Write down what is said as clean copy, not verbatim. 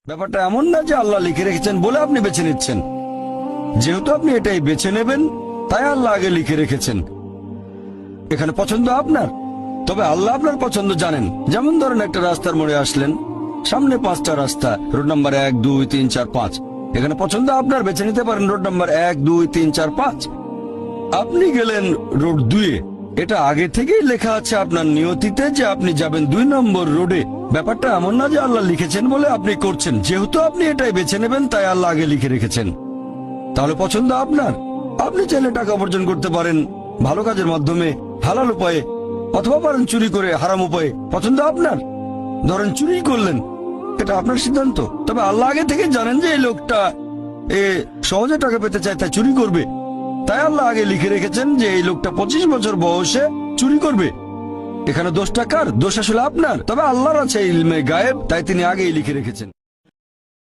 ব্যাপারটা এমন না যে আল্লাহ লিখে রেখেছেন বলে আপনি বেছে নিচ্ছেন। যেহেতু আপনি এটাই বেছে নেবেন, তাই আল্লাহ আগে লিখে রেখেছেন। এখানে পছন্দ আপনার, তবে আল্লাহ আপনার পছন্দ জানেন। যেমন ধরেন একটা রাস্তার মোড়ে আসলেন, সামনে 5টা রাস্তা, রোড নাম্বার 1, 2, 3, 4, 5। এখানে পছন্দ আপনার, বেছে নিতে পারেন রোড নাম্বার 1, 2, 3, 4, 5। আপনি গেলেন রোড 2-এ। এটা আগে থেকেই লেখা আছে আপনার নিয়তিতে যে আপনি যাবেন 2 নম্বর রোডে। ব্যাপারটা এমন না যে আল্লাহ লিখেছেন বলে আপনি করছেন। যেহেতু আপনি এটাই বেছে নেবেন, তাই আল্লাহ আগে লিখে রেখেছেন। তাহলে পছন্দ আপনার। আপনি চাইলে টাকা উপার্জন করতে পারেন ভালো কাজের মাধ্যমে, হালাল উপায়ে, অথবা পারেন চুরি করে হারাম উপায়ে। পছন্দ আপনার। ধরেন চুরি করলেন, এটা আপনার সিদ্ধান্ত। তবে আল্লাহ আগে থেকে জানেন যে এই লোকটা সহজে টাকা পেতে চায়, তাই চুরি করবে। তাই আল্লাহ আগে লিখে রেখেছেন যে এই লোকটা 25 বছর বয়সে চুরি করবে। এখানে দোষটা কার? দোষ আসলে আপনার। তবে আল্লাহর আছে ইলমে গায়েব, তাই তিনি আগেই লিখে রেখেছেন।